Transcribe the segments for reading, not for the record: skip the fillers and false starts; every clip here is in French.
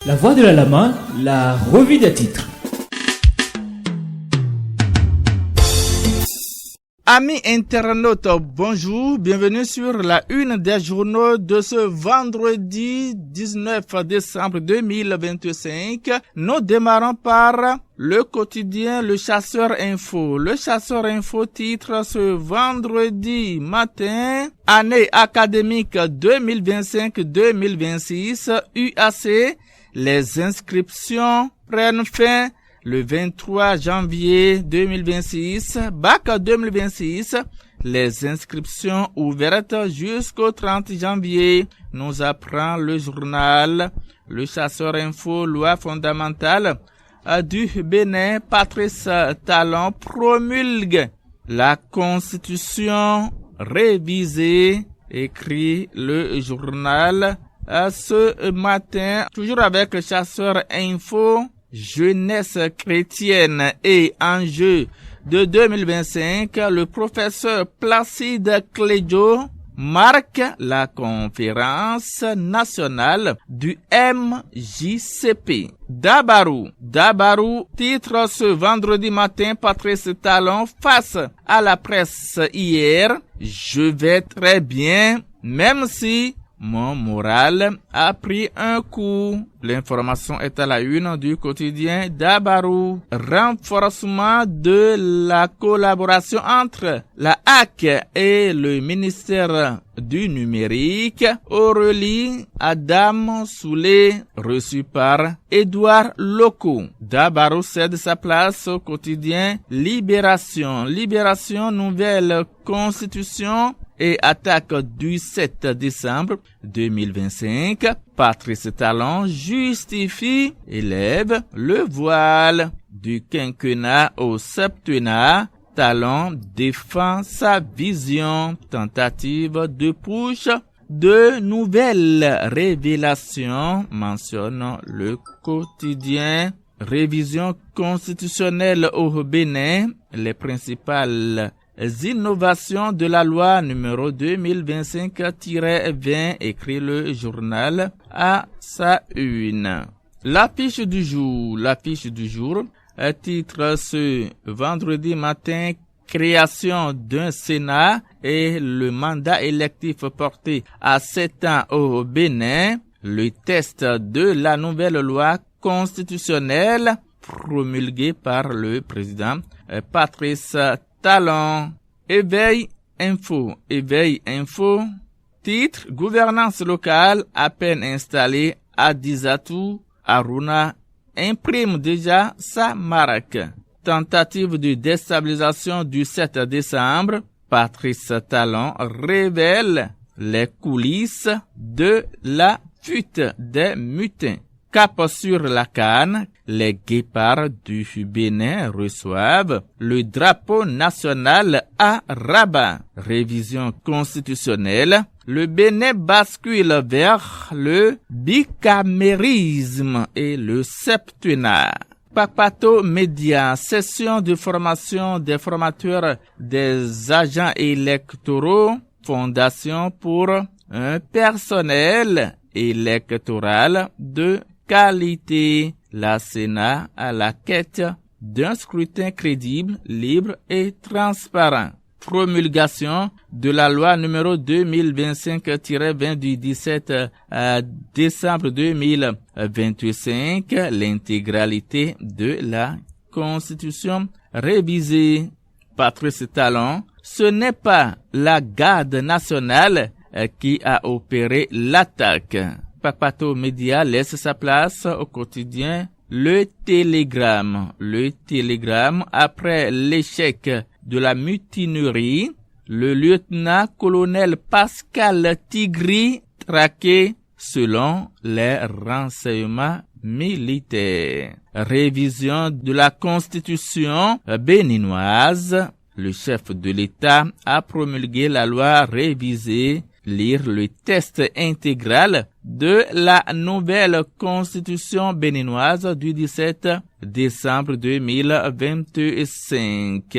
La Voix de la Lama, la revue des titres. Amis internautes, bonjour, bienvenue sur la une des journaux de ce vendredi 19 décembre 2025. Nous démarrons par le quotidien Le Chasseur Info. Le Chasseur Info titre ce vendredi matin: année académique 2025-2026, UAC, les inscriptions prennent fin le 23 janvier 2026, bac 2026, les inscriptions ouvertes jusqu'au 30 janvier, nous apprend le journal Le Chasseur Info. Loi fondamentale du Bénin, Patrice Talon promulgue la Constitution révisée, écrit le journal ce matin, toujours avec Le Chasseur Info. Jeunesse chrétienne et enjeux de 2025, le professeur Placide Clédio marque la conférence nationale du MJCP. Dabarou titre ce vendredi matin Patrice Talon face à la presse hier: je vais très bien, même si mon moral a pris un coup. L'information est à la une du quotidien Dabarou. Renforcement de la collaboration entre la HAC et le ministère du numérique. Aurélie Adam Soulé, reçu par Édouard Loco. Dabarou cède sa place au quotidien Libération. Libération, nouvelle constitution et attaque du 7 décembre 2025. Patrice Talon justifie et lève le voile. Du quinquennat au septennat, Talon défend sa vision. Tentative de push, de nouvelles révélations, mentionne le quotidien. Révision constitutionnelle au Bénin, les principales innovations de la loi numéro 2025-20, écrit le journal à sa une. L'affiche du jour titre ce vendredi matin: création d'un Sénat et le mandat électif porté à 7 ans au Bénin. Le test de la nouvelle loi constitutionnelle promulguée par le président Patrice Talon. Éveil Info, titre: gouvernance locale à peine installée à Dizatou, Aruna imprime déjà sa marque. Tentative de déstabilisation du 7 décembre, Patrice Talon révèle les coulisses de la fuite des mutins. Cap sur la canne, les guépards du Bénin reçoivent le drapeau national à Rabat. Révision constitutionnelle, le Bénin bascule vers le bicamérisme et le septennat. Papato Média, session de formation des formateurs des agents électoraux, fondation pour un personnel électoral de qualité. La Sénat à la quête d'un scrutin crédible, libre et transparent. Promulgation de la loi numéro 2025-20 du 17 décembre 2025, l'intégralité de la Constitution révisée. Patrice Talon, ce n'est pas la garde nationale qui a opéré l'attaque. Papato Média laisse sa place au quotidien Le Télégramme. Le Télégramme, après l'échec de la mutinerie, le lieutenant-colonel Pascal Tigri traqué selon les renseignements militaires. Révision de la constitution béninoise. Le chef de l'État a promulgué la loi révisée. Lire le test intégral de la nouvelle constitution béninoise du 17 décembre 2025.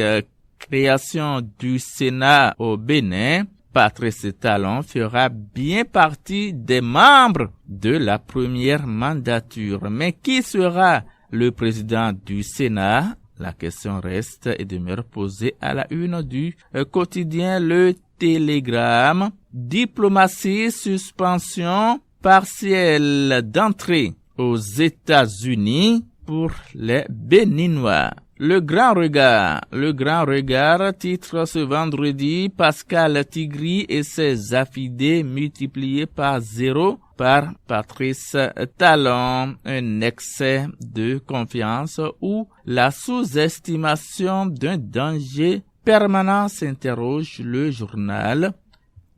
Création du Sénat au Bénin. Patrice Talon fera bien partie des membres de la première mandature. Mais qui sera le président du Sénat? La question reste et demeure posée à la une du quotidien Le Télégramme. Diplomatie, suspension partielle d'entrée aux États-Unis pour les Béninois. Le grand regard titre ce vendredi Pascal Tigri et ses affidés multipliés par 0 par Patrice Talon, un excès de confiance ou la sous-estimation d'un danger permanent, s'interroge le journal.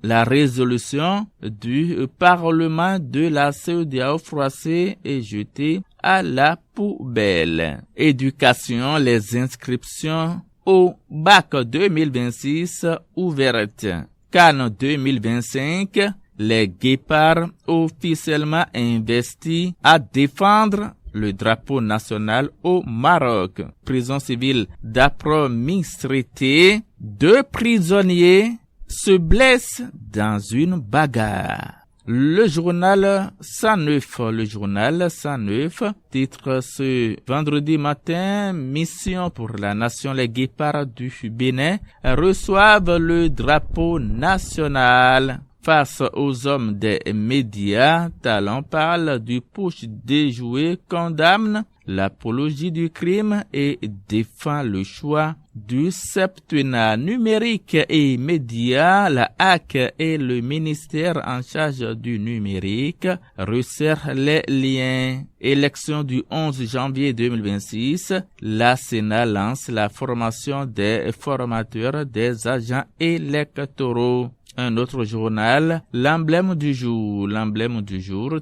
La résolution du Parlement de la CEDEAO froissée est jetée à la poubelle. Éducation, les inscriptions au bac 2026 ouvertes. Cannes 2025, les guépards officiellement investis à défendre le drapeau national au Maroc. Prison civile d'Apromistrité, 2 prisonniers se blessent dans une bagarre. Le journal 109 titre ce vendredi matin, mission pour la nation, les guépards du Bénin reçoivent le drapeau national. Face aux hommes des médias, Talon parle du putsch déjoué, condamne l'apologie du crime et défend le choix du septennat numérique et médias. La HAC et le ministère en charge du numérique resserrent les liens. Élection du 11 janvier 2026, la Sénat lance la formation des formateurs des agents électoraux. Un autre journal, l'emblème du jour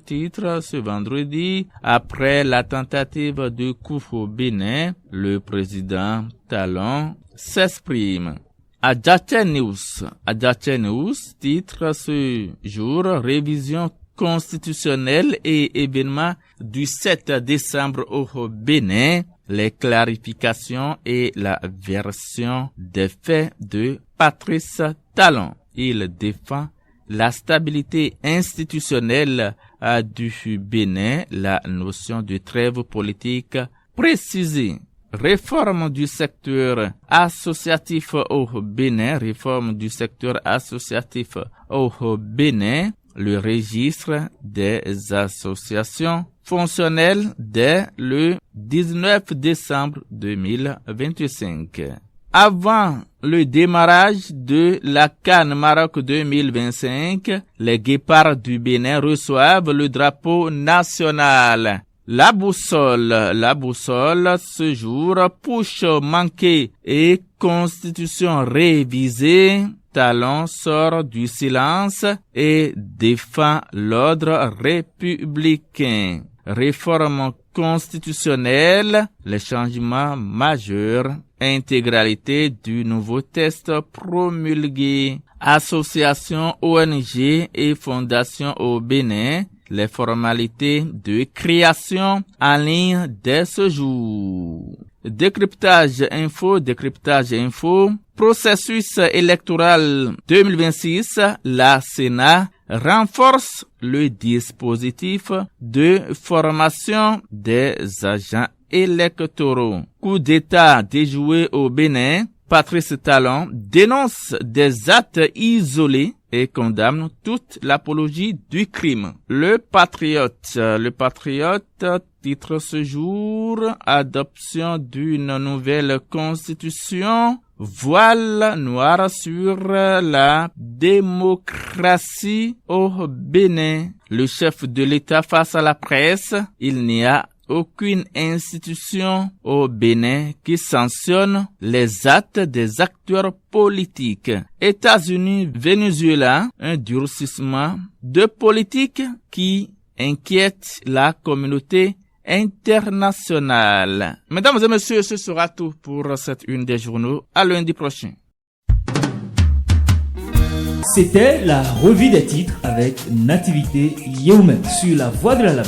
titre ce vendredi, après la tentative de coup au Bénin, le président Talon s'exprime. Adjache News titre ce jour, révision constitutionnelle et événement du 7 décembre au Bénin, les clarifications et la version des faits de Patrice Talon. Il défend la stabilité institutionnelle du Bénin, la notion de trêve politique précisée. Réforme du secteur associatif au Bénin, le registre des associations fonctionnelles dès le 19 décembre 2025. Avant le démarrage de la CAN Maroc 2025, les guépards du Bénin reçoivent le drapeau national. La boussole, ce jour, push manqué et constitution révisée. Talon sort du silence et défend l'ordre républicain. Réforme constitutionnelle, les changements majeurs, intégralité du nouveau texte promulgué, association ONG et fondation au Bénin, les formalités de création en ligne dès ce jour. Décryptage info, processus électoral 2026, la Sénat renforce le dispositif de formation des agents électoraux. Coup d'État déjoué au Bénin, Patrice Talon dénonce des actes isolés et condamne toute l'apologie du crime. Le Patriote titre ce jour, adoption d'une nouvelle constitution, voile noir sur la démocratie au Bénin. Le chef de l'État face à la presse, il n'y a aucune institution au Bénin qui sanctionne les actes des acteurs politiques. États-Unis, Venezuela, un durcissement de politique qui inquiète la communauté internationale. Mesdames et messieurs, ce sera tout pour cette une des journaux. À lundi prochain. C'était la revue des titres avec Nativité Yeumet sur la Voix de la Lame.